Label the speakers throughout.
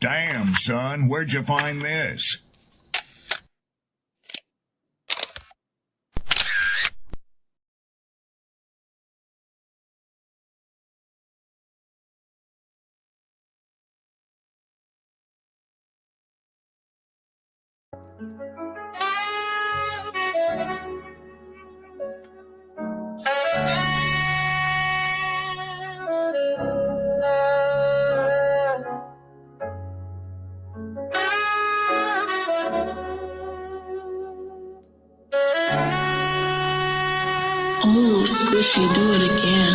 Speaker 1: Damn, son, where'd you find this?
Speaker 2: Oh, squishy, do it again.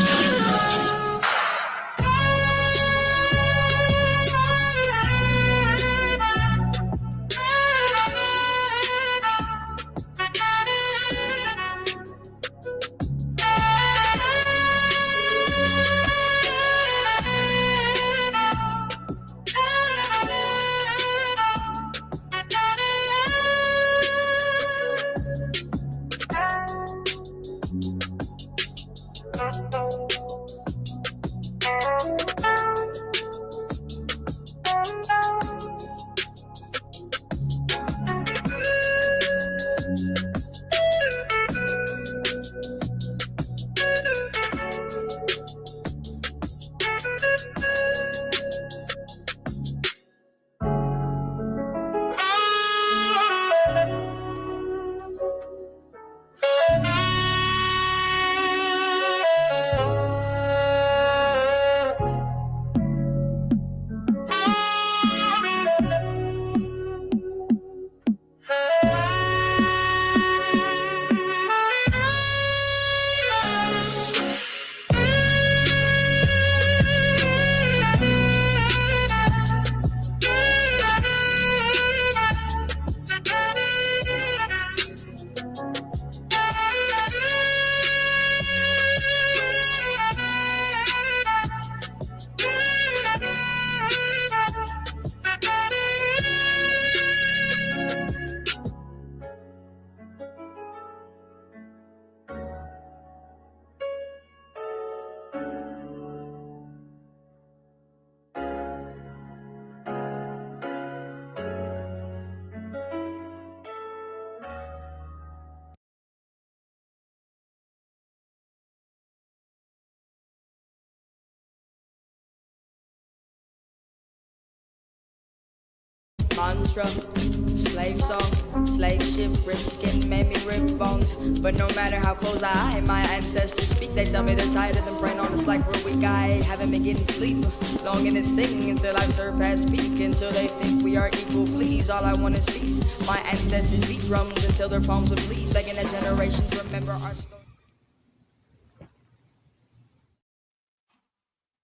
Speaker 3: Mantra, slave song, slave ship, rip skin, made me rip bones. But no matter how close I hide, my ancestors speak. They tell me they're tired of them praying on us like we're weak. I haven't been getting sleep, longing to sing until I've surpassed peak. Until they think we are equal, please. All I want is peace. My ancestors beat drums until their palms would bleed, begging that generations remember our story.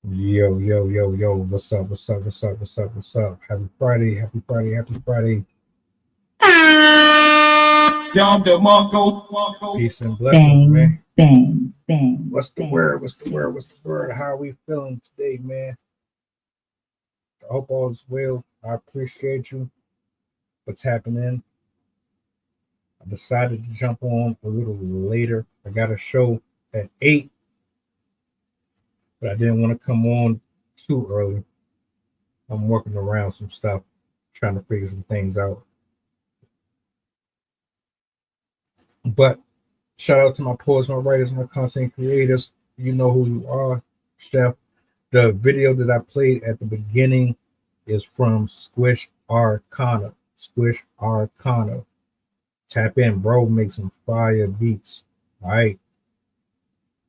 Speaker 4: Yo, what's up? Happy Friday. Peace and blessings, man.
Speaker 5: Bang.
Speaker 4: What's the word? How are we feeling today, man? I hope all is well. I appreciate you for tapping in. I decided to jump on a little later. I got a show at 8. But I didn't want to come on too early. I'm working around some stuff, trying to figure some things out. But shout out to my poets, my writers, my content creators. You know who you are, Chef. The video that I played at the beginning is from Squish Arcana. Tap in, bro. Make some fire beats. All right.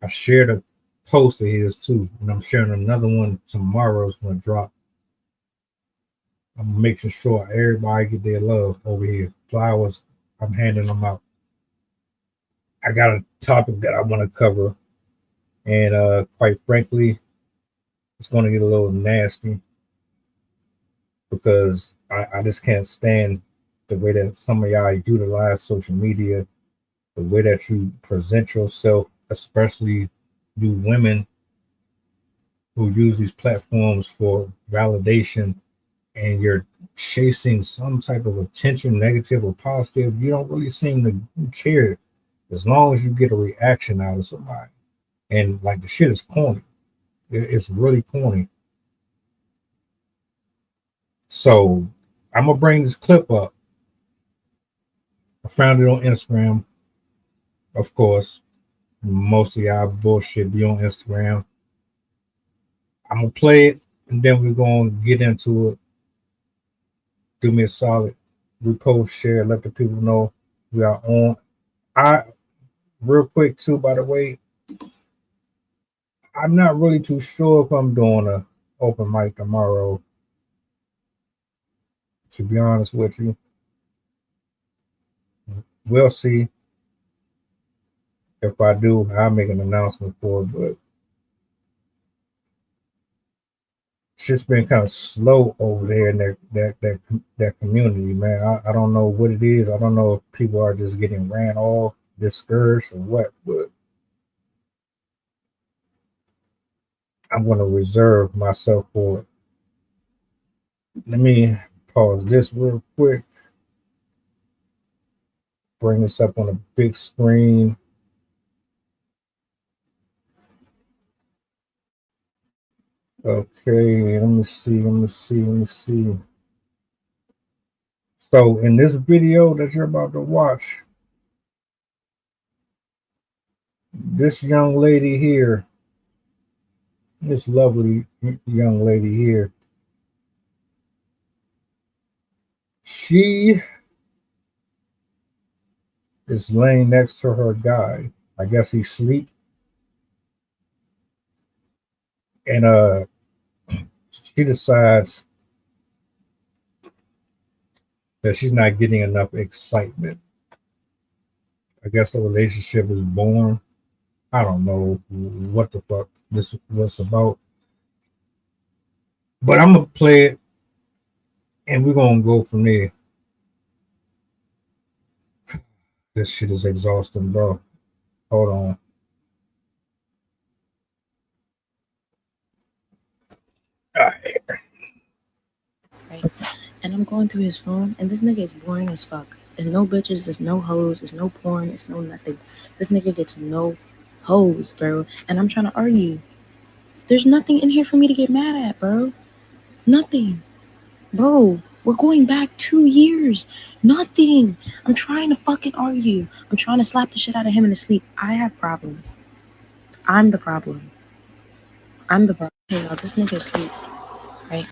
Speaker 4: I shared a post of his too, and I'm sharing another one tomorrow. It's going to drop. I'm making sure everybody get their love over here. Flowers, I'm handing them out. I got a topic that I want to cover, and quite frankly, it's going to get a little nasty because I just can't stand the way that some of y'all utilize social media, the way that you present yourself, especially you women who use these platforms for validation, and you're chasing some type of attention, negative or positive. You don't really seem to care as long as you get a reaction out of somebody. And like, the shit is corny. It's really corny. So I'm gonna bring this clip up. I found it on Instagram, of course. Most of y'all bullshit be on Instagram. I'm gonna play it and then we're gonna get into it. Do me a solid. Repost, share, let the people know we are on. I real quick too, by the way, I'm not really too sure if I'm doing a open mic tomorrow. To be honest with you, we'll see. If I do, I'll make an announcement for it. But it's just been kind of slow over there in that community, man. I don't know what it is. I don't know if people are just getting ran off, discouraged, or what. But I'm going to reserve myself for it. Let me pause this real quick. Bring this up on a big screen. Okay, let me see. So in this video that you're about to watch, this young lady here, this lovely young lady here, she is laying next to her guy. I guess he's asleep. And she decides that she's not getting enough excitement. I guess the relationship is born. I don't know what the fuck this was about. But I'm gonna play it and we're gonna go from there. This shit is exhausting, bro. Hold on. All right.
Speaker 5: And I'm going through his phone, and this nigga is boring as fuck. There's no bitches, there's no hoes, there's no porn, there's no nothing. This nigga gets no hoes, bro. And I'm trying to argue. There's nothing in here for me to get mad at, bro. Nothing. Bro, we're going back 2 years. Nothing. I'm trying to fucking argue. I'm trying to slap the shit out of him in his sleep. I have problems. I'm the problem. Hey, no, this nigga is asleep, right?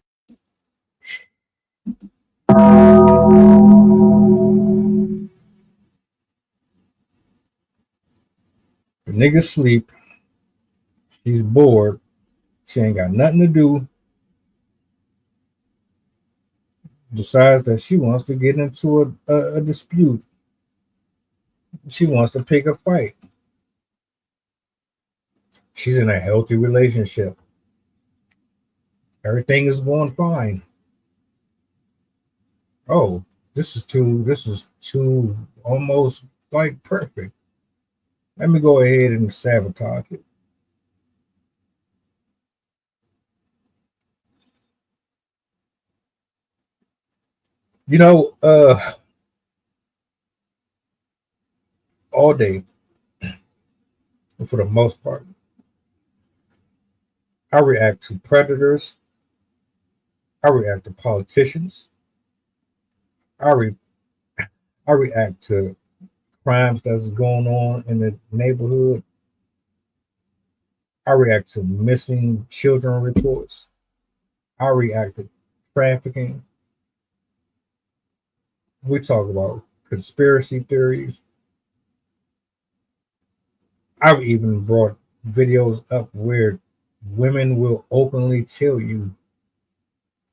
Speaker 4: The nigga sleep. She's bored. She ain't got nothing to do. Decides that she wants to get into a dispute. She wants to pick a fight. She's in a healthy relationship. Everything is going fine. Oh, this is too almost like perfect. Let me go ahead and sabotage it. You know, all day, for the most part, I react to predators. I react to politicians. I react to crimes that's going on in the neighborhood. I react to missing children reports. I react to trafficking. We talk about conspiracy theories. I've even brought videos up where women will openly tell you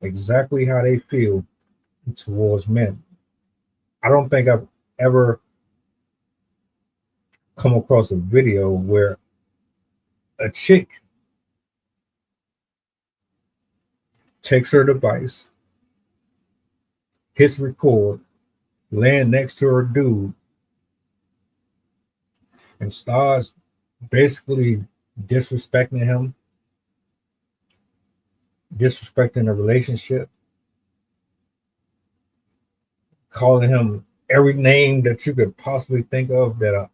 Speaker 4: exactly how they feel towards men. I don't think I've ever come across a video where a chick takes her device, hits record, land next to her dude, and starts basically disrespecting him, disrespecting the relationship, calling him every name that you could possibly think of that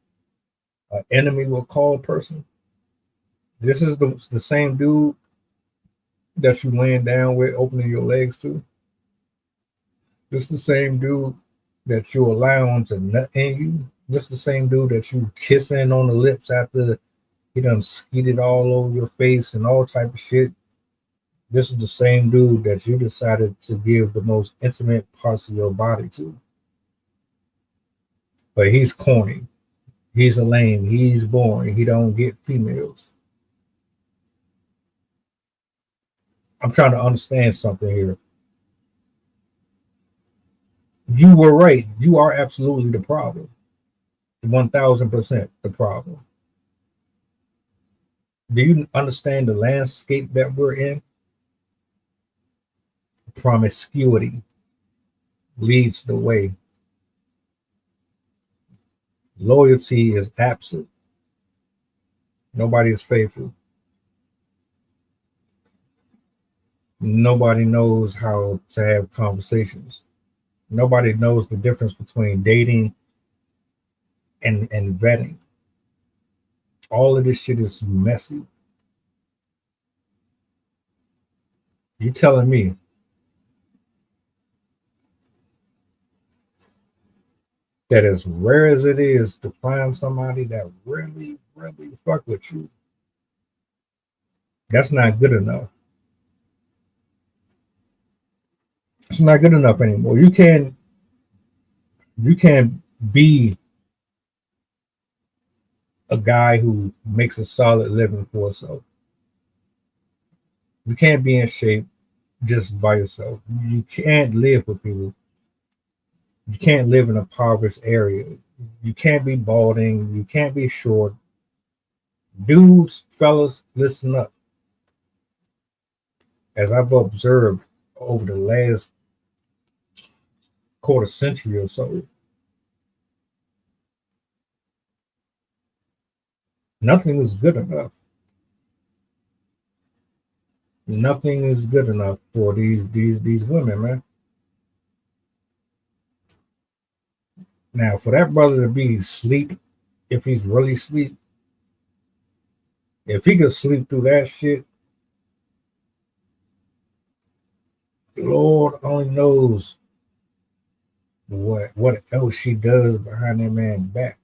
Speaker 4: an enemy will call a person. This is the same dude that you laying down with, opening your legs to. This is the same dude that you allowing to nut in you. This is the same dude that you kissing on the lips after he done skeeted all over your face and all type of shit. This is the same dude that you decided to give the most intimate parts of your body to. But he's corny. He's a lame. He's boring. He don't get females. I'm trying to understand something here. You were right. You are absolutely the problem. 1000% the problem. Do you understand the landscape that we're in? Promiscuity leads the way. Loyalty is absent. Nobody is faithful. Nobody knows how to have conversations. Nobody knows the difference between dating and vetting. All of this shit is messy. You telling me that as rare as it is to find somebody that really, really fuck with you, that's not good enough. It's not good enough anymore. You can't be a guy who makes a solid living for himself. You can't be in shape just by yourself. You can't live with people. You can't live in a impoverished area. You can't be balding. You can't be short. Dudes, fellas, listen up. As I've observed over the last quarter century or so, nothing is good enough. Nothing is good enough for these women, man. Now, for that brother to be asleep, if he's really asleep, if he could sleep through that shit, Lord only knows what else she does behind that man's back.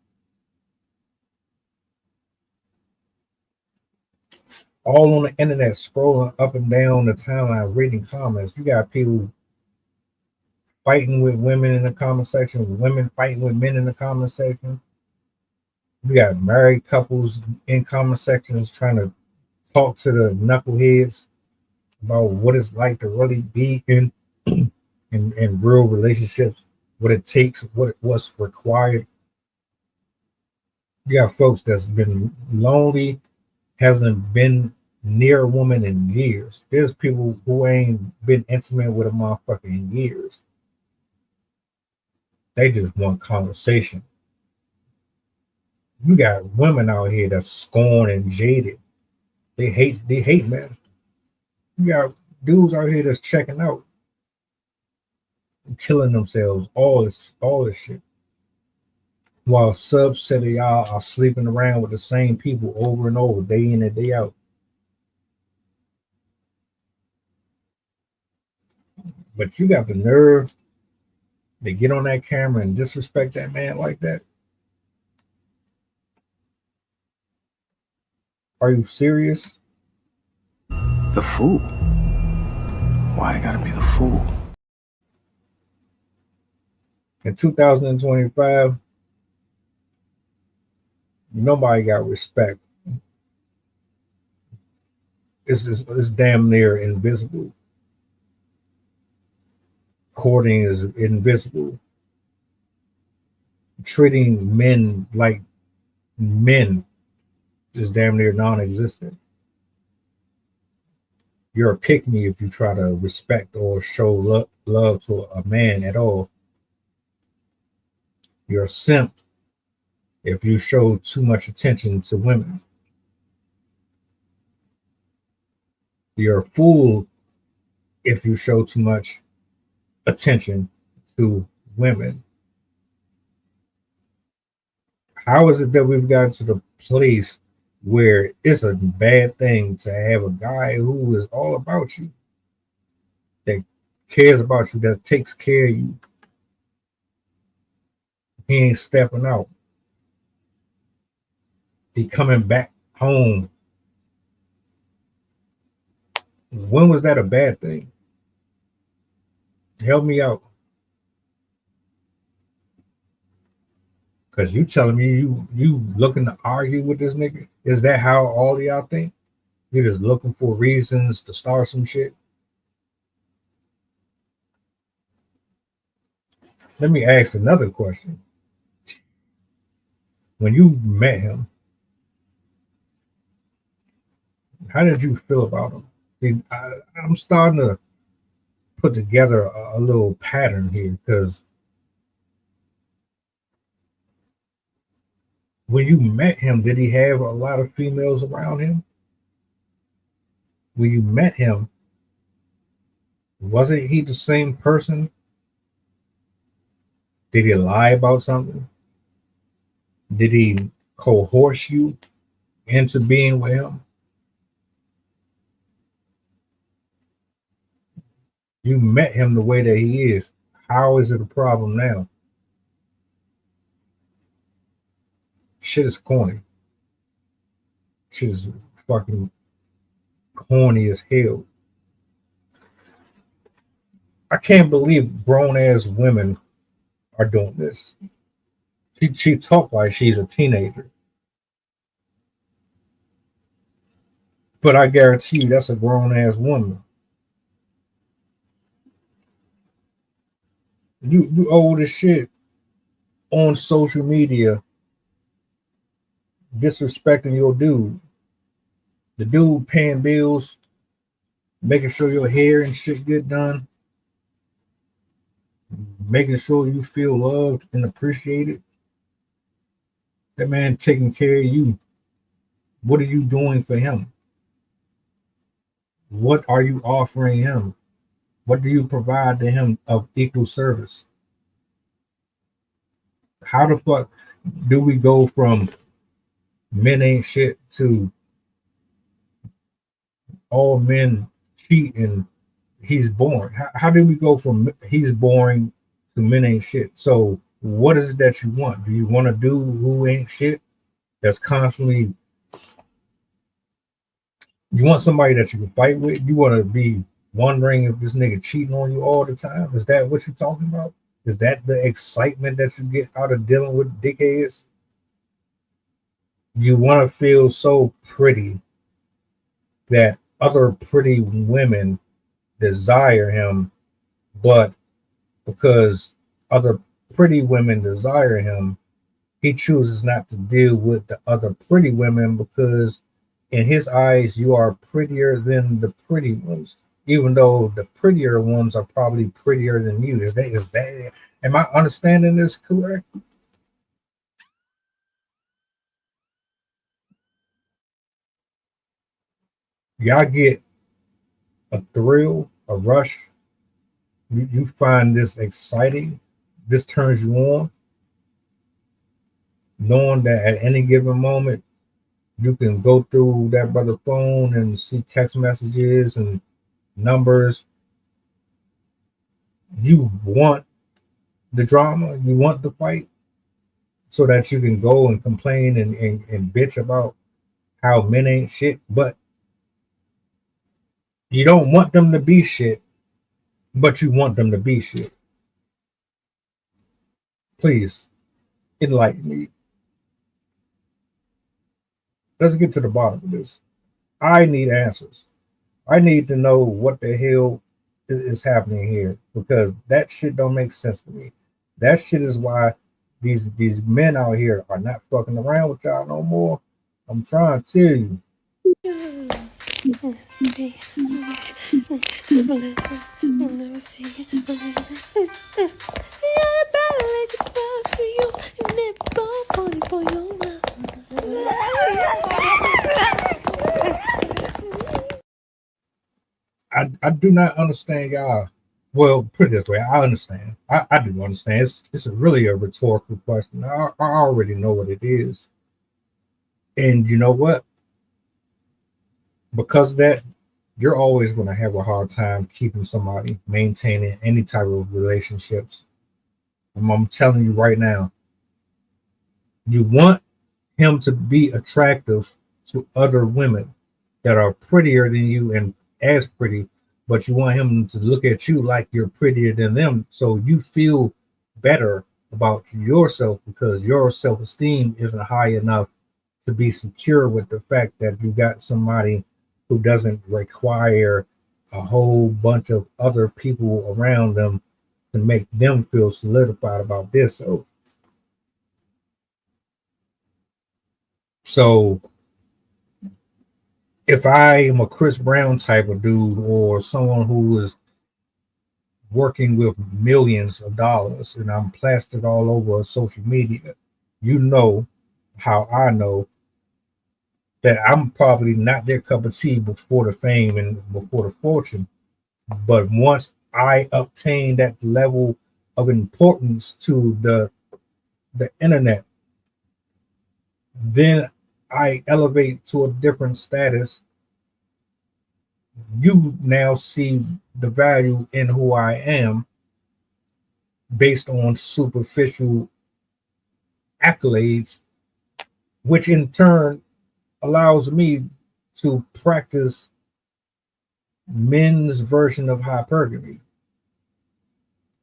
Speaker 4: All on the internet, scrolling up and down the timeline, reading comments. You got people fighting with women in the comment section, women fighting with men in the comment section. You got married couples in comment sections trying to talk to the knuckleheads about what it's like to really be in real relationships, what it takes, what's required. You got folks that's been lonely, hasn't been near a woman in years. There's people who ain't been intimate with a motherfucker in years. They just want conversation. You got women out here that's scorned and jaded. They hate men. You got dudes out here that's checking out, killing themselves, all this shit. While a subset of y'all are sleeping around with the same people over and over, day in and day out. But you got the nerve to get on that camera and disrespect that man like that? Are you serious?
Speaker 6: The fool? Why I gotta be the fool?
Speaker 4: In 2025, nobody got respect. It's damn near invisible. Courting is invisible. Treating men like men is damn near non-existent. You're a pick-me if you try to respect or show love to a man at all. You're a simp if you show too much attention to women. You're a fool if you show too much attention to women. How is it that we've gotten to the place where it's a bad thing to have a guy who is all about you, that cares about you, that takes care of you. He ain't stepping out. He coming back home. When was that a bad thing? Help me out. Because you telling me you looking to argue with this nigga? Is that how all of y'all think? You're just looking for reasons to start some shit? Let me ask another question. When you met him, how did you feel about him? See, I'm starting to put together a little pattern here, because when you met him, did he have a lot of females around him? When you met him, wasn't he the same person? Did he lie about something? Did he coerce you into being with him? You met him the way that he is. How is it a problem now? Shit is corny. Shit is fucking corny as hell. I can't believe grown ass women are doing this. She talk like she's a teenager. But I guarantee you that's a grown ass woman. You old as shit on social media disrespecting your dude. The dude paying bills, making sure your hair and shit get done, making sure you feel loved and appreciated. That man taking care of you. What are you doing for him? What are you offering him? What do you provide to him of equal service? How the fuck do we go from men ain't shit to all men cheat and he's boring? How do we go from he's boring to men ain't shit? So what is it that you want? Do you want a dude who ain't shit, that's constantly, you want somebody that you can fight with? You want to be wondering if this nigga cheating on you all the time? Is that what you're talking about? Is that the excitement that you get out of dealing with dickheads? You want to feel so pretty that other pretty women desire him, but because other pretty women desire him, he chooses not to deal with the other pretty women because in his eyes you are prettier than the pretty ones, even though the prettier ones are probably prettier than you. Is that am I understanding this correct? Y'all get a thrill, a rush. You find this exciting. This turns you on, knowing that at any given moment you can go through that brother's phone and see text messages and numbers. You want the drama, you want the fight, so that you can go and complain and bitch about how men ain't shit, but you don't want them to be shit, but you want them to be shit. Please enlighten me. Let's get to the bottom of this. I need answers. I need to know what the hell is happening here, because that shit don't make sense to me. That shit is why these men out here are not fucking around with y'all no more. I'm trying to tell you. I do not understand y'all. Well, put it this way, I understand. I do understand. It's really a rhetorical question. I already know what it is. And you know what? Because of that, you're always going to have a hard time keeping somebody, maintaining any type of relationships. I'm telling you right now, you want him to be attractive to other women that are prettier than you and as pretty, but you want him to look at you like you're prettier than them, so you feel better about yourself because your self-esteem isn't high enough to be secure with the fact that you got somebody who doesn't require a whole bunch of other people around them to make them feel solidified about this. So if I am a Chris Brown type of dude or someone who is working with millions of dollars and I'm plastered all over social media, you know how I know that I'm probably not their cup of tea before the fame and before the fortune. But once I obtain that level of importance to the internet, then I elevate to a different status. You now see the value in who I am based on superficial accolades, which in turn allows me to practice men's version of hypergamy.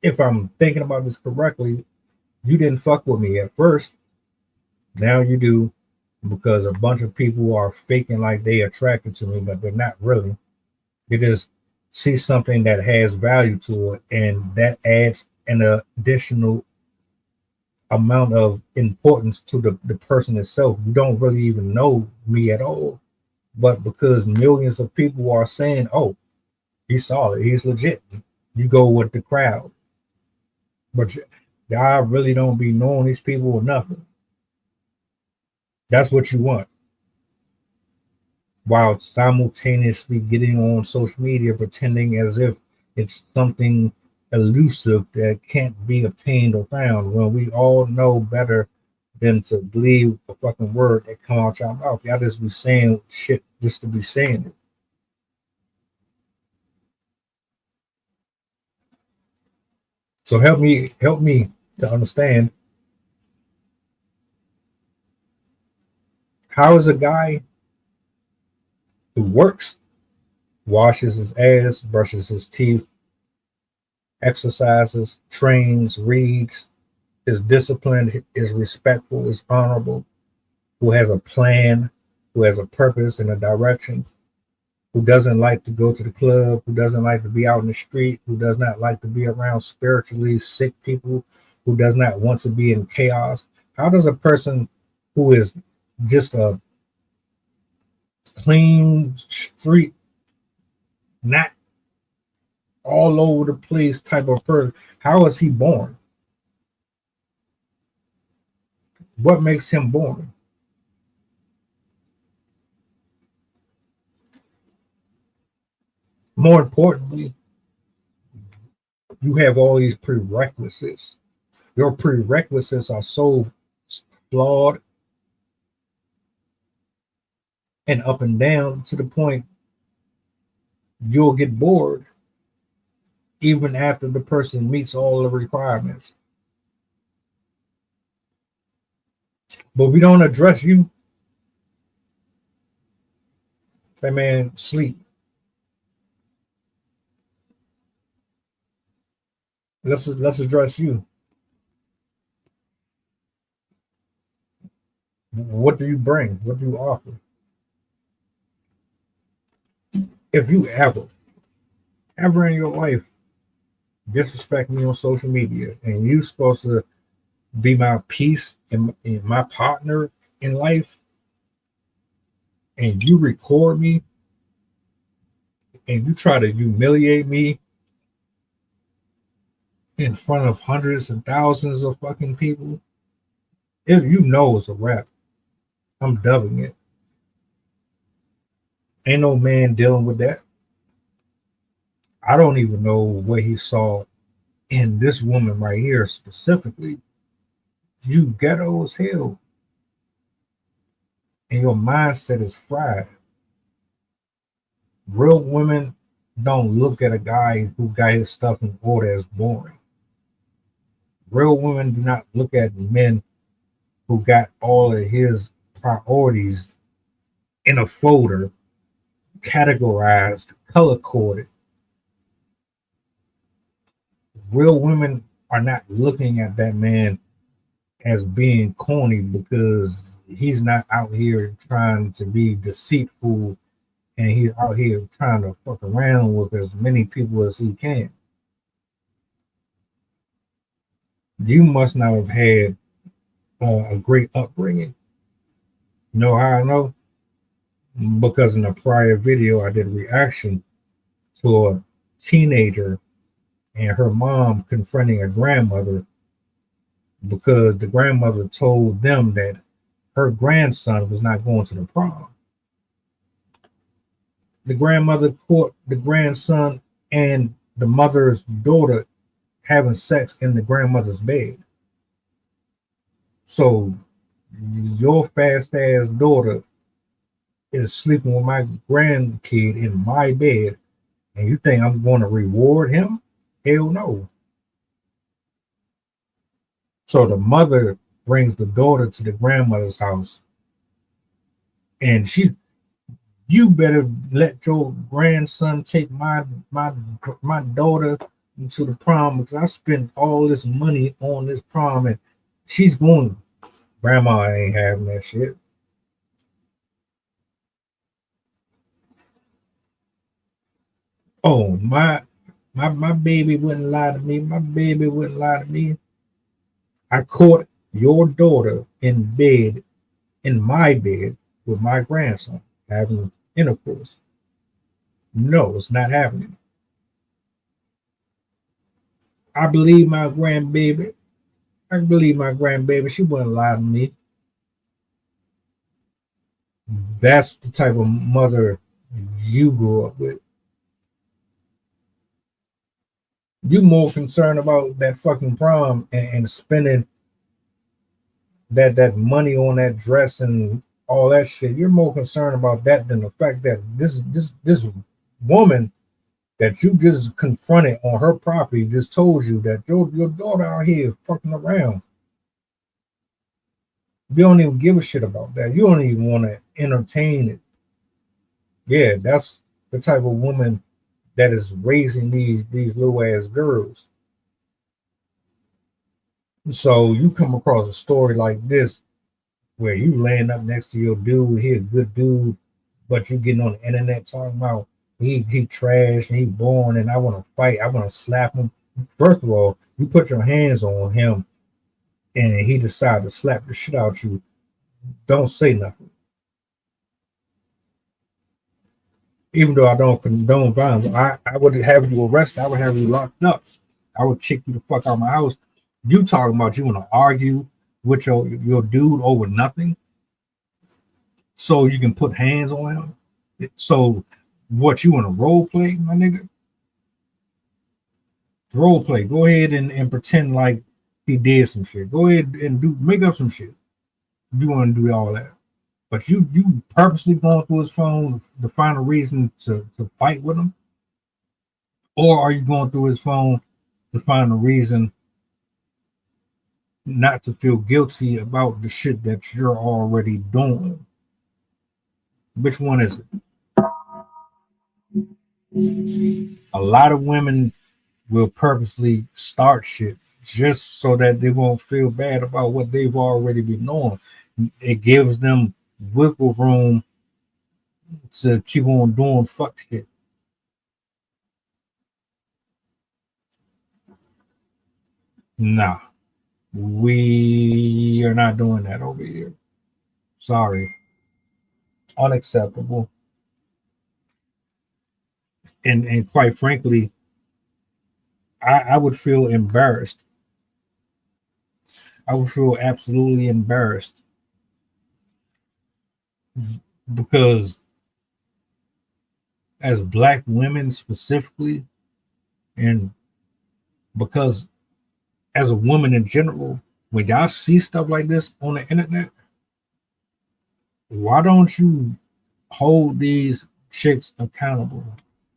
Speaker 4: If I'm thinking about this correctly, you didn't fuck with me at first. Now you do, because a bunch of people are faking like they attracted to me, but they're not really. They just see something that has value to it, and that adds an additional amount of importance to the person itself. You don't really even know me at all, but because millions of people are saying, "Oh, he's solid, he's legit," you go with the crowd. But I really don't be knowing these people or nothing. That's what you want, while simultaneously getting on social media pretending as if it's something elusive that can't be obtained or found, when we all know better than to believe a fucking word that come out your mouth. Y'all just be saying shit just to be saying it. So help me to understand, how is a guy who works, washes his ass, brushes his teeth, exercises, trains, reads, is disciplined, is respectful, is honorable, who has a plan, who has a purpose and a direction, who doesn't like to go to the club, who doesn't like to be out in the street, who does not like to be around spiritually sick people, who does not want to be in chaos. How does a person who is just a clean street, not all over the place type of person, how is he born? What makes him born? More importantly, you have all these prerequisites. Your prerequisites are so flawed and up and down to the point you'll get bored even after the person meets all the requirements. But we don't address you. That man sleep. Let's address you. What do you bring? What do you offer? If you ever in your life disrespect me on social media and you supposed to be my peace and my partner in life, and you record me and you try to humiliate me in front of hundreds and thousands of fucking people, if you know it's a rap, I'm dubbing it. Ain't no man dealing with that. I don't even know what he saw in this woman right here specifically. You ghetto as hell. And your mindset is fried. Real women don't look at a guy who got his stuff in order as boring. Real women do not look at men who got all of his priorities in a folder, categorized, color coded. Real women are not looking at that man as being corny because he's not out here trying to be deceitful and he's out here trying to fuck around with as many people as he can. You must not have had a great upbringing. You know how I know? Because in a prior video, I did a reaction to a teenager and her mom confronting a grandmother because the grandmother told them that her grandson was not going to the prom. The grandmother caught the grandson and the mother's daughter having sex in the grandmother's bed. So your fast ass daughter is sleeping with my grandkid in my bed, and you think I'm going to reward him? Hell no. So the mother brings the daughter to the grandmother's house, and you better let your grandson take my daughter to the prom because I spent all this money on this prom, and she's going. Grandma ain't having that shit. Oh, my baby wouldn't lie to me. My baby wouldn't lie to me. I caught your daughter in bed, in my bed, with my grandson having intercourse. No, it's not happening. I believe my grandbaby. I believe my grandbaby. She wouldn't lie to me. That's the type of mother you grew up with. You more concerned about that fucking prom and spending that money on that dress and all that shit. You're more concerned about that than the fact that this woman that you just confronted on her property just told you that your daughter out here fucking around. You don't even give a shit about that. You don't even want to entertain it. Yeah, that's the type of woman that is raising these little ass girls. So you come across a story like this where you laying up next to your dude, he a good dude, but you getting on the internet talking about he trash and he born and I want to fight, I want to slap him. First of all, you put your hands on him and he decided to slap the shit out you. Don't say nothing. Even though I don't condone violence, I would have you arrested. I would have you locked up. I would kick you the fuck out of my house. You talking about you want to argue with your dude over nothing so you can put hands on him? So what, you want to role play, my nigga? Role play. Go ahead and pretend like he did some shit. Go ahead and make up some shit. You want to do all that. But you purposely going through his phone to find a reason to fight with him? Or are you going through his phone to find a reason not to feel guilty about the shit that you're already doing? Which one is it? A lot of women will purposely start shit just so that they won't feel bad about what they've already been doing. It gives them wiggle room to keep on doing fuck shit. Nah, we are not doing that over here. Sorry. Unacceptable. And quite frankly, I would feel embarrassed. I would feel absolutely embarrassed because as Black women specifically, and because as a woman in general, when y'all see stuff like this on the internet, why don't you hold these chicks accountable?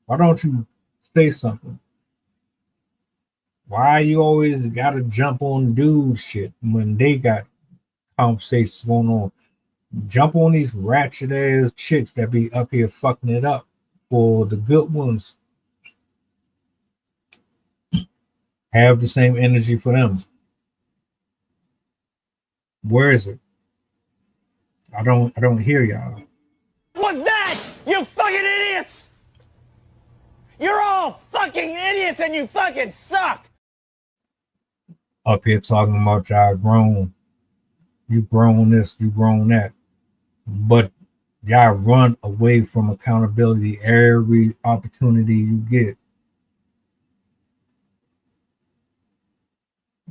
Speaker 4: Why don't you say something? Why you always gotta jump on dude shit when they got conversations going on? Jump on these ratchet ass chicks that be up here fucking it up for the good ones. Have the same energy for them. Where is it? I don't hear y'all.
Speaker 7: What's that? You fucking idiots! You're all fucking idiots and you fucking suck!
Speaker 4: Up here talking about y'all grown. You grown this, you grown that. But y'all run away from accountability every opportunity you get.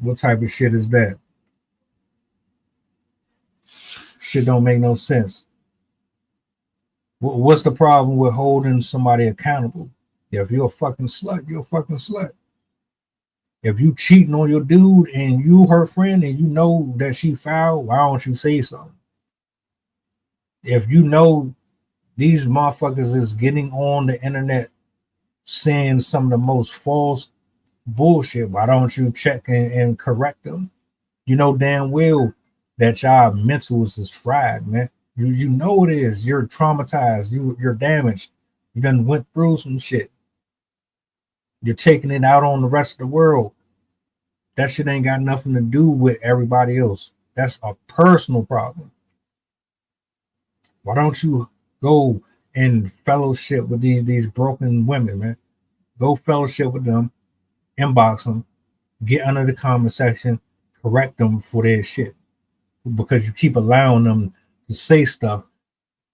Speaker 4: What type of shit is that? Shit don't make no sense. What's the problem with holding somebody accountable? If you're a fucking slut, you're a fucking slut. If you cheating on your dude and you her friend and you know that she foul, why don't you say something? If you know these motherfuckers is getting on the internet saying some of the most false bullshit, why don't you check and correct them? You know damn well that y'all mentals is fried, man. You know it is. You're traumatized. You're damaged. You done went through some shit. You're taking it out on the rest of the world. That shit ain't got nothing to do with everybody else. That's a personal problem. Why don't you go and fellowship with these broken women, man? Go fellowship with them, inbox them, get under the comment section, correct them for their shit. Because you keep allowing them to say stuff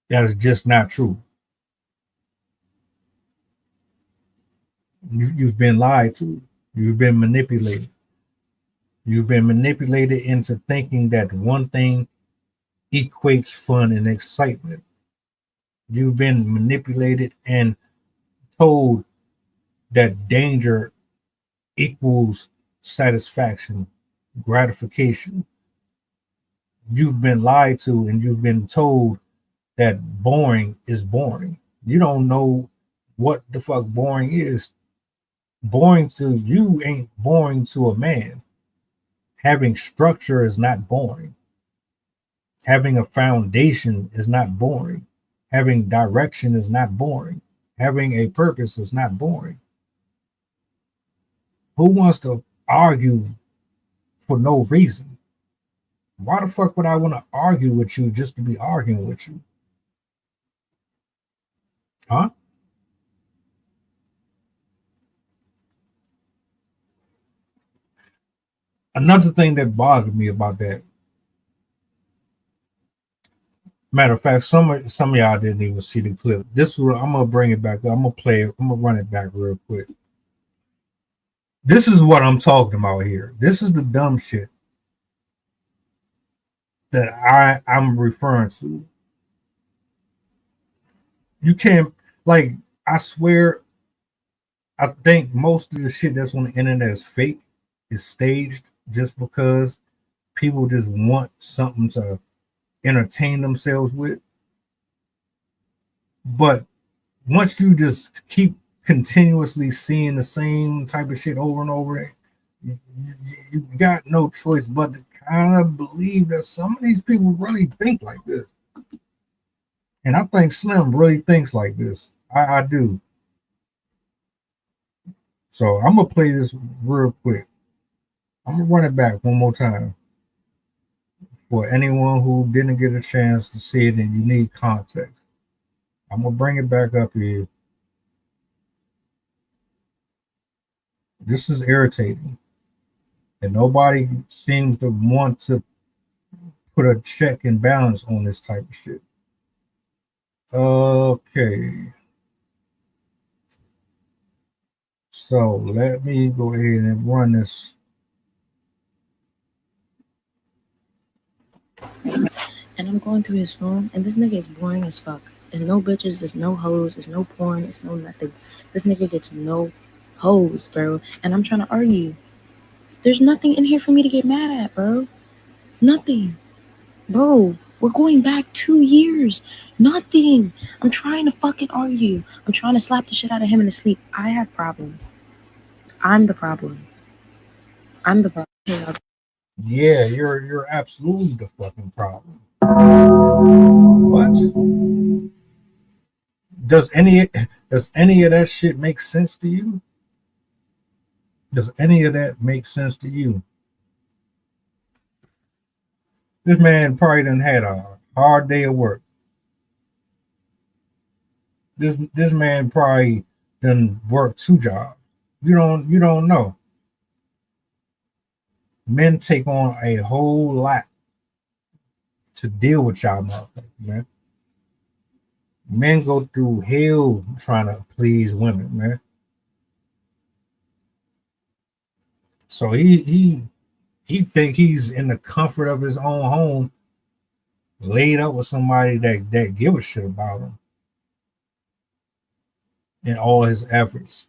Speaker 4: that is just not true. You've been lied to. You've been manipulated. You've been manipulated into thinking that one thing equates fun and excitement. You've been manipulated and told that danger equals satisfaction, gratification. You've been lied to and you've been told that boring is boring. You don't know what the fuck boring is. Boring to you ain't boring to a man. Having structure is not boring. Having a foundation is not boring. Having direction is not boring. Having a purpose is not boring. Who wants to argue for no reason? Why the fuck would I want to argue with you just to be arguing with you? Huh? Another thing that bothered me about that. Matter of fact, some of y'all didn't even see the clip. This is I'm gonna bring it back up. I'm gonna play it. I'm gonna run it back real quick. This is what I'm talking about here. This is the dumb shit that I'm referring to. You can't, like, I swear, I think most of the shit that's on the internet is fake, is staged, just because people just want something to entertain themselves with. But once you just keep continuously seeing the same type of shit over and over, you got no choice but to kind of believe that some of these people really think like this. And I think Slim really thinks like this. I do. So I'm gonna play this real quick. I'm gonna run it back one more time for anyone who didn't get a chance to see it and you need context. I'm gonna bring it back up here. This is irritating, and nobody seems to want to put a check and balance on this type of shit. Okay. So let me go ahead and run this.
Speaker 5: And I'm going through his phone, and this nigga is boring as fuck. There's no bitches, there's no hoes, there's no porn, there's no nothing. This nigga gets no hoes, bro. And I'm trying to argue. There's nothing in here for me to get mad at, bro. Nothing. Bro, We're going back 2 years. Nothing. I'm trying to fucking argue. I'm trying to slap the shit out of him in his sleep. I have problems. I'm the problem. I'm the problem.
Speaker 4: Yeah, you're absolutely the fucking problem. What? Does any of that shit make sense to you? Does any of that make sense to you? This man probably done had a hard day of work. This man probably done worked 2 jobs. You don't know. Men take on a whole lot to deal with y'all motherfuckers, man. Men go through hell trying to please women, man. So he think he's in the comfort of his own home, laid up with somebody that give a shit about him in all his efforts.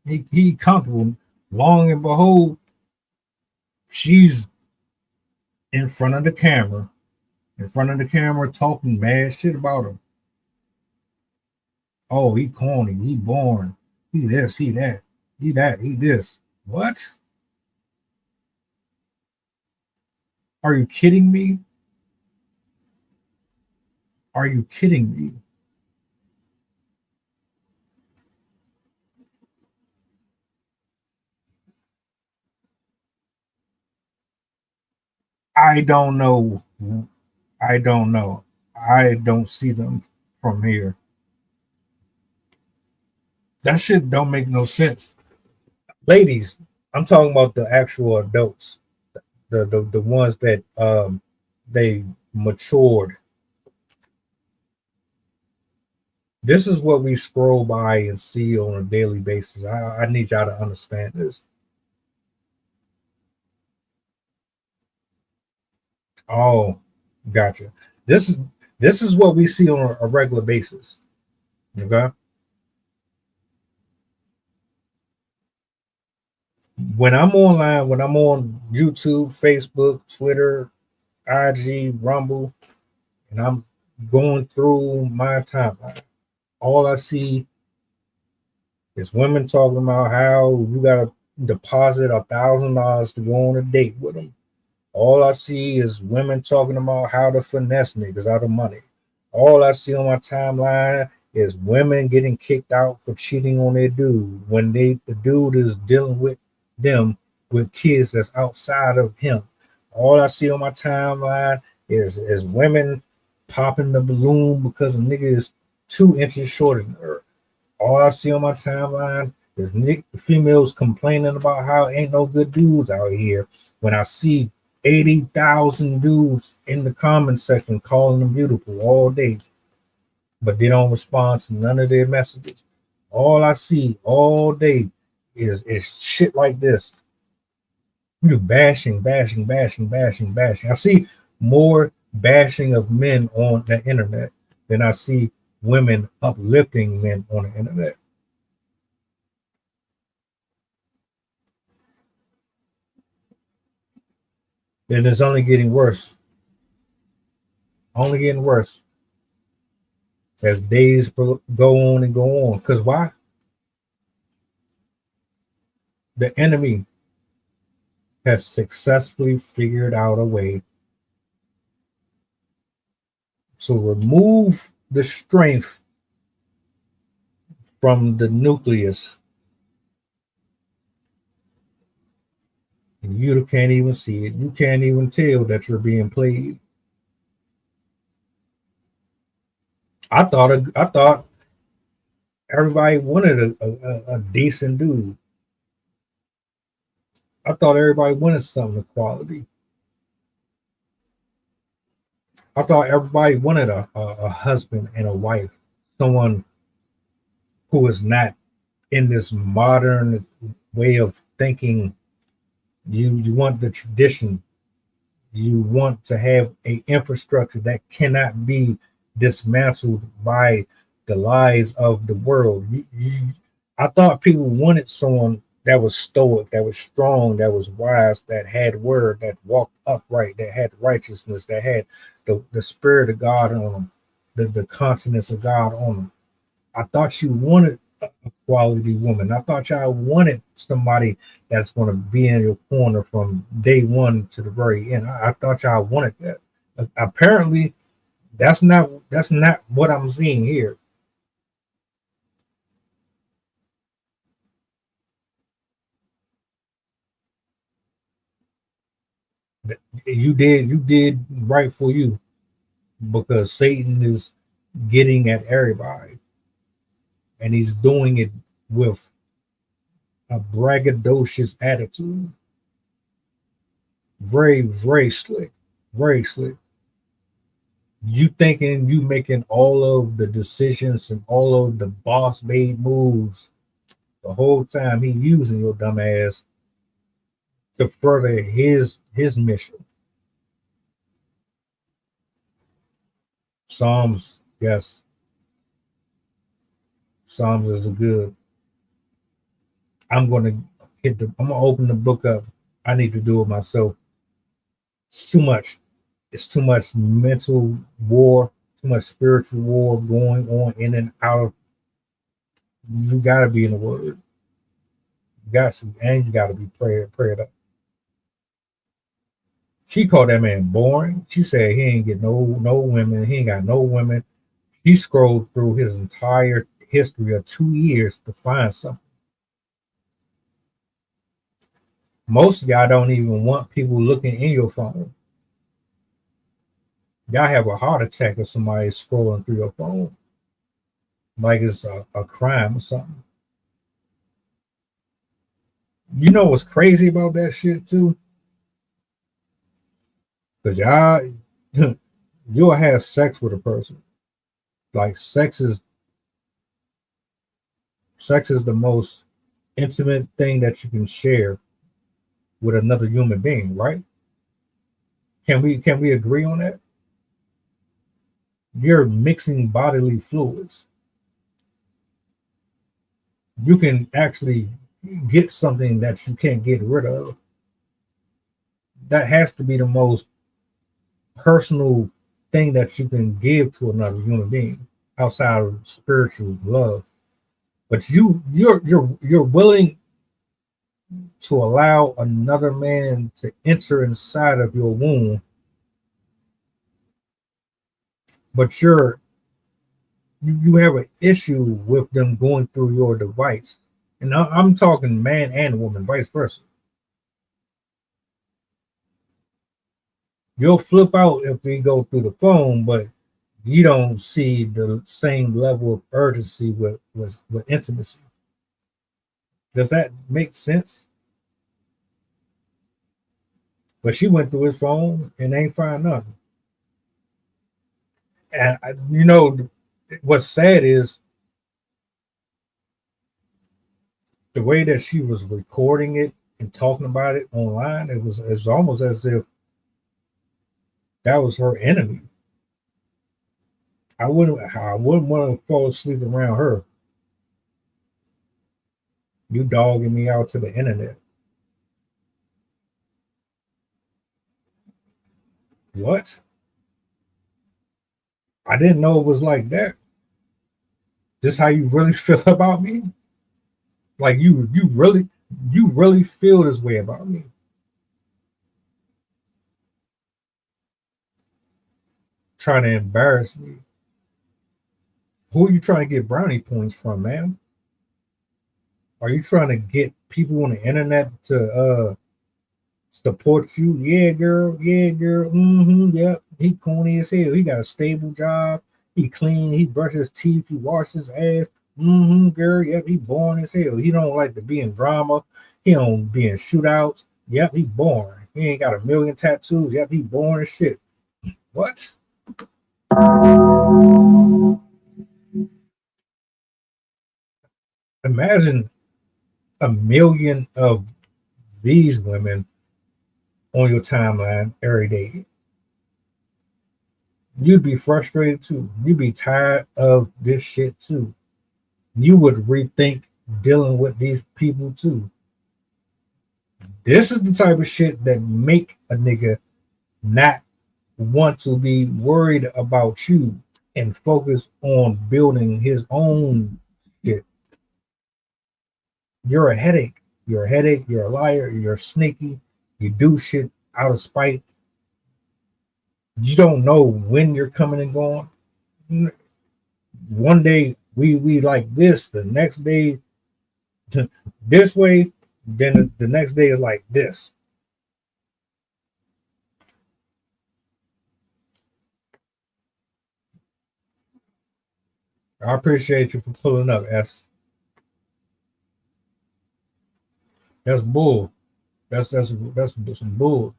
Speaker 4: He comfortable. Long and behold, she's in front of the camera talking mad shit about him. Oh, he corny, he boring, he this, he that, he that, he this. What? Are you kidding me? Are you kidding me? I don't know. I don't know. I don't see them from here. That shit don't make no sense. Ladies, I'm talking about the actual adults, the ones that they matured. This is what we scroll by and see on a daily basis. I need y'all to understand this. Oh, gotcha. This is what we see on a regular basis. Okay. When I'm online, when I'm on YouTube, Facebook, Twitter, IG, Rumble, and I'm going through my timeline, all I see is women talking about how you gotta deposit $1,000 to go on a date with them. All I see is women talking about how to finesse niggas out of money. All I see on my timeline is women getting kicked out for cheating on their dude when the dude is dealing with them with kids that's outside of him. All I see on my timeline is women popping the balloon because a nigga is 2 inches shorter than her. All I see on my timeline is females complaining about how ain't no good dudes out here. When I see 80,000 dudes in the comment section calling them beautiful all day, but they don't respond to none of their messages. All I see all day is shit like this. You bashing. I see more bashing of men on the internet than I see women uplifting men on the internet. And it's only getting worse. Only getting worse as days go on and go on. Because why? The enemy has successfully figured out a way to remove the strength from the nucleus. And you can't even see it. You can't even tell that you're being played. I thought everybody wanted a decent dude. I thought everybody wanted something of quality. I thought everybody wanted a husband and a wife, someone who is not in this modern way of thinking. You want the tradition. You want to have an infrastructure that cannot be dismantled by the lies of the world. I thought people wanted someone that was stoic, that was strong, that was wise, that had word, that walked upright, that had righteousness, that had the spirit of God on them, the consciousness of God on them. I thought you wanted a quality woman. I thought y'all wanted somebody that's going to be in your corner from day one to the very end. I thought y'all wanted that. Apparently, that's not what I'm seeing here. You did right for you, because Satan is getting at everybody, and he's doing it with a braggadocious attitude. Very, very slick. Very slick. You thinking you making all of the decisions and all of the boss made moves the whole time, he using your dumb ass to further his mission. Psalms, yes. Psalms is good. I'm gonna open the book up. I need to do it myself. It's too much. It's too much mental war, too much spiritual war going on in and out of. You gotta be in the word. You got to, and you gotta be prayed up. She called that man boring. She said he ain't get no women. He ain't got no women. She scrolled through his entire history of 2 years to find something. Most of y'all don't even want people looking in your phone. Y'all have a heart attack if somebody's scrolling through your phone, like it's a crime or something. You know what's crazy about that shit too? Because y'all, you'll have sex with a person. Like sex is the most intimate thing that you can share with another human being, right? Can we agree on that? You're mixing bodily fluids. You can actually get something that you can't get rid of. That has to be the most personal thing that you can give to another human being outside of spiritual love. But you're willing to allow another man to enter inside of your womb, but you have an issue with them going through your device. And I'm talking man and woman, vice versa. You'll flip out if we go through the phone, but you don't see the same level of urgency with intimacy. Does that make sense? But she went through his phone and ain't find nothing. And what's sad is the way that she was recording it and talking about it online. It was almost as if that was her enemy. I wouldn't want to fall asleep around her. You dogging me out to the internet. What? I didn't know it was like that. This how you really feel about me? Like you really feel this way about me? Trying to embarrass me. Who are you trying to get brownie points from, man? Are you trying to get people on the internet to support you? Yeah, girl. Yep. He corny as hell. He got a stable job. He clean. He brushes his teeth. He washes his ass. Girl. Yep. He boring as hell. He don't like to be in drama. He don't be in shootouts. Yep. He boring. He ain't got a million tattoos. Yep. He boring as shit. What? Imagine a million of these women on your timeline every day. You'd be frustrated too. You'd be tired of this shit too. You would rethink dealing with these people too. This is the type of shit that make a nigga not want to be worried about you and focus on building his own shit. You're a headache. You're a headache. You're a liar. You're sneaky. You do shit out of spite. You don't know when you're coming and going. One day we like this, the next day this way, then the next day is like this. I appreciate you for pulling up, S. That's bull. That's some bull.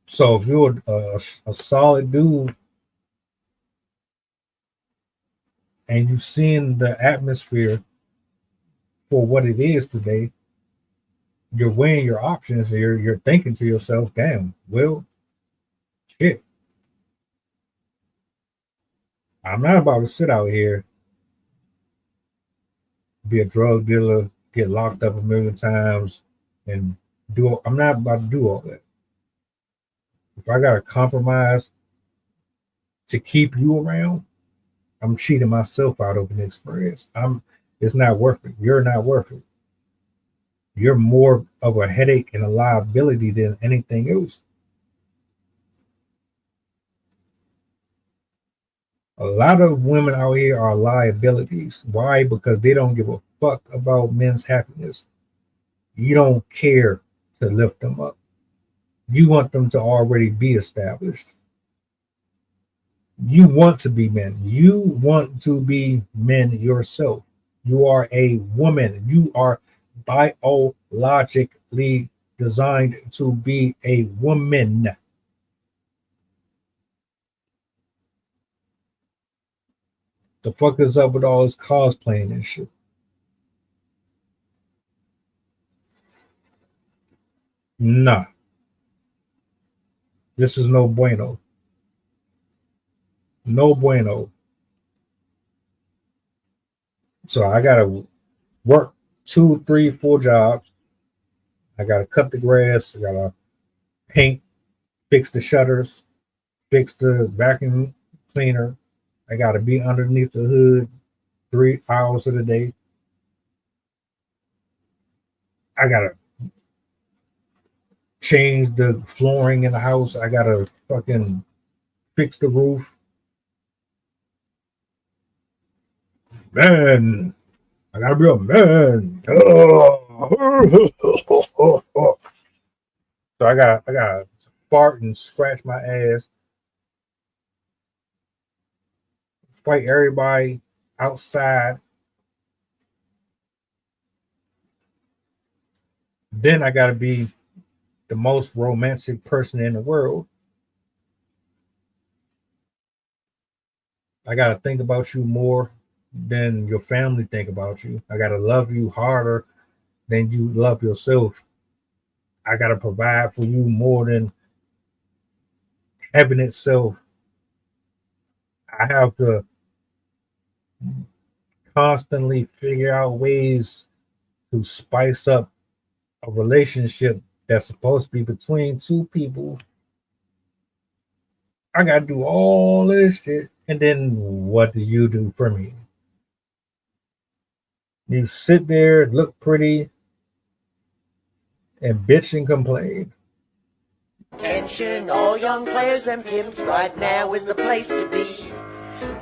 Speaker 4: So if you're a solid dude and you've seen the atmosphere for what it is today, you're weighing your options. And you're thinking to yourself, damn, well, shit. I'm not about to sit out here, be a drug dealer, get locked up a million times, and I'm not about to do all that. If I got to compromise to keep you around, I'm cheating myself out of an experience. It's not worth it. You're not worth it. You're more of a headache and a liability than anything else. A lot of women out here are liabilities. Why? Because they don't give a fuck about men's happiness. You don't care to lift them up. You want them to already be established. You want to be men. You want to be men yourself. You are a woman. You are biologically designed to be a woman. The fuck is up with all this cosplaying and shit? Nah. This is no bueno. No bueno. So I gotta work 2, 3, 4 jobs. I gotta cut the grass. I gotta paint, fix the shutters, fix the vacuum cleaner. I gotta be underneath the hood 3 hours of the day. I gotta change the flooring in the house. I gotta fucking fix the roof. Man, I gotta be a man. So I gotta fart and scratch my ass, fight everybody outside. Then I gotta be the most romantic person in the world. I gotta think about you more than your family think about you. I gotta love you harder than you love yourself. I gotta provide for you more than heaven itself. I have to constantly figure out ways to spice up a relationship that's supposed to be between two people. I gotta do all this shit, and then what do you do for me? You sit there, look pretty, and bitch and complain.
Speaker 8: Attention, all young players and pimps, right now is the place to be.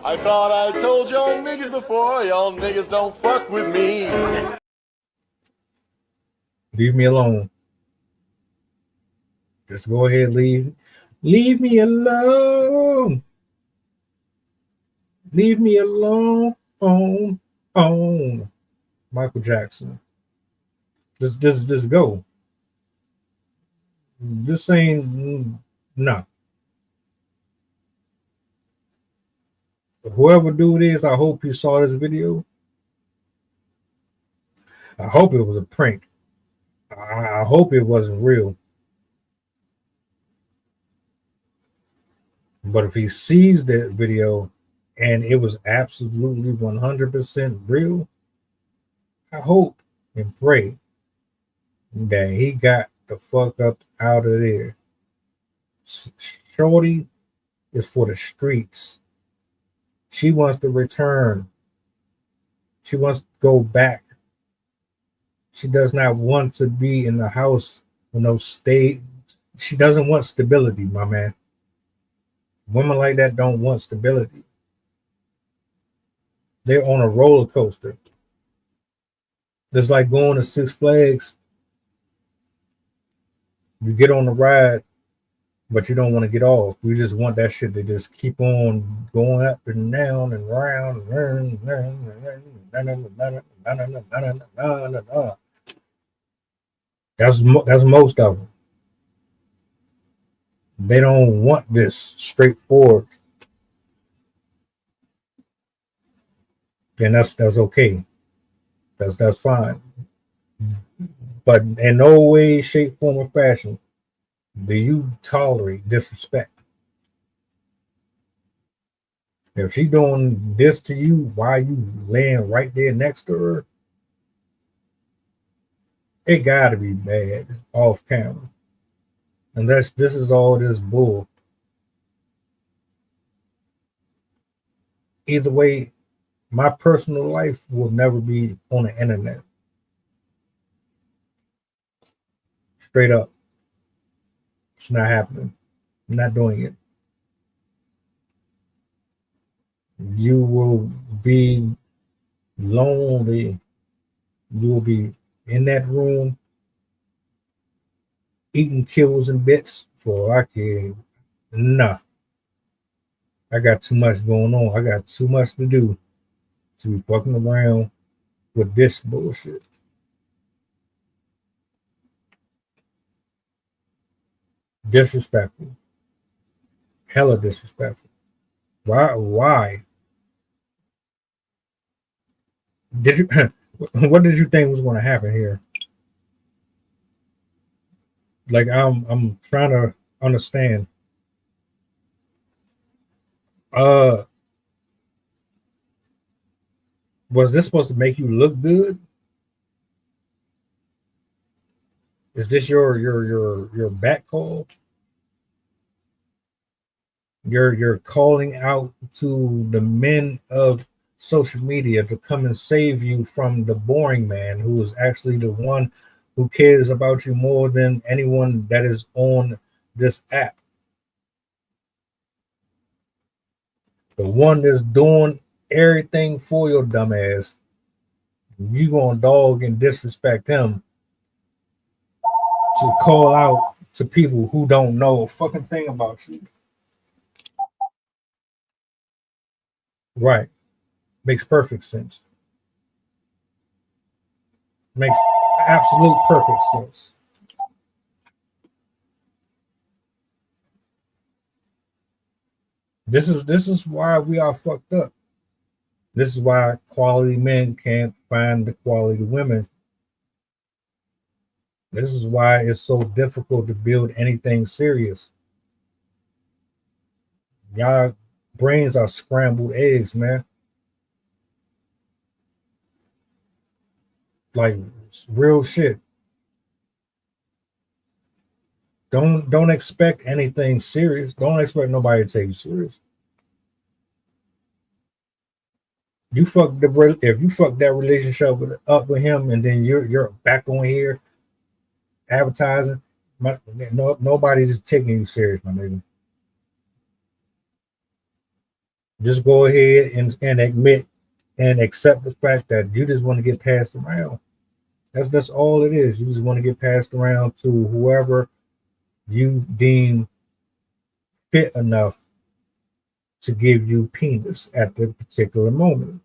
Speaker 9: I thought I told y'all niggas before, y'all niggas don't fuck with me.
Speaker 4: Leave me alone. Just go ahead, leave me alone. Leave me alone. On. Michael Jackson. Just go. This ain't no. Whoever do it is, I hope you saw this video. I hope it was a prank. I hope it wasn't real. But if he sees that video and it was absolutely 100% real, I hope and pray that he got the fuck up out of there. Shorty is for the streets. She wants to return. She wants to go back. She does not want to be in the house with no state. She doesn't want stability, my man. Women like that don't want stability. They're on a roller coaster. It's like going to Six Flags. You get on the ride, but you don't want to get off. We just want that shit to just keep on going up and down and round. That's most of them. They don't want this straightforward. And that's okay. That's fine. But in no way, shape, form, or fashion do you tolerate disrespect. If she doing this to you while you laying right there next to her, it gotta be bad off camera. And this is all this bull. Either way, my personal life will never be on the internet. Straight up. It's not happening. I'm not doing it. You will be lonely. You will be in that room eating kills and bits for I can. Nah. I got too much going on. I got too much to do to be fucking around with this bullshit. Disrespectful. Hella disrespectful. Why? Did you what did you think was going to happen here? Like I'm trying to understand. Was this supposed to make you look good? Is this your back call? You're calling out to the men of social media to come and save you from the boring man who is actually the one who cares about you more than anyone that is on this app. The one that's doing everything for your dumb ass. You gonna dog and disrespect him to call out to people who don't know a fucking thing about you. Right. Makes perfect sense. Makes absolute perfect sense. This is why we are fucked up. This is why quality men can't find the quality women. This is why it's so difficult to build anything serious. Y'all brains are scrambled eggs, man. Like real shit. Don't expect anything serious. Don't expect nobody to take you serious. If you fuck that relationship up with him, and then you're back on here advertising, nobody's taking you serious, my nigga. Just go ahead and admit and accept the fact that you just want to get passed around. That's all it is. You just want to get passed around to whoever you deem fit enough to give you penis at the particular moment.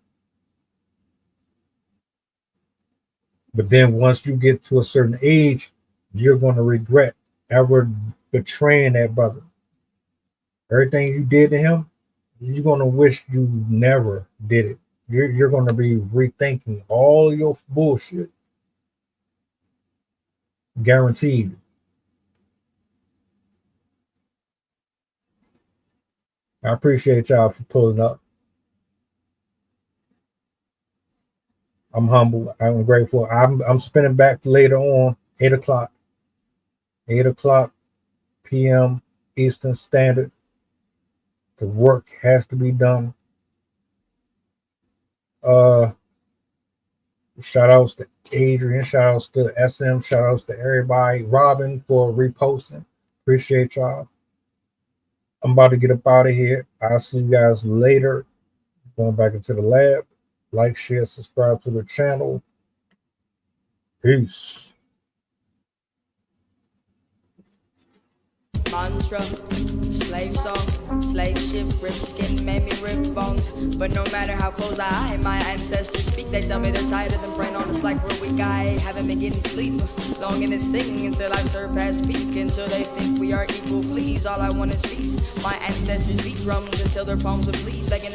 Speaker 4: But then once you get to a certain age, you're going to regret ever betraying that brother. Everything you did to him, you're going to wish you never did it. You're going to be rethinking all your bullshit. Guaranteed. I appreciate y'all for pulling up. I'm humble. I'm grateful. I'm spinning back later on, 8 o'clock. 8 o'clock p.m. Eastern Standard. The work has to be done. Shout outs to Adrian, shout outs to SM, shout outs to everybody. Robin for reposting. Appreciate y'all. I'm about to get up out of here. I'll see you guys later. Going back into the lab. Like, share, subscribe to the channel. Peace.
Speaker 3: Mantra, slave song, slave ship, rip skin, made me rip bones. But no matter how close my ancestors speak, they tell me they're tired of them praying on us like we're weak. I haven't been getting sleep, longing to sing until I surpass peak, until they think we are equal. Please, all I want is peace. My ancestors beat drums until their palms would bleed, begging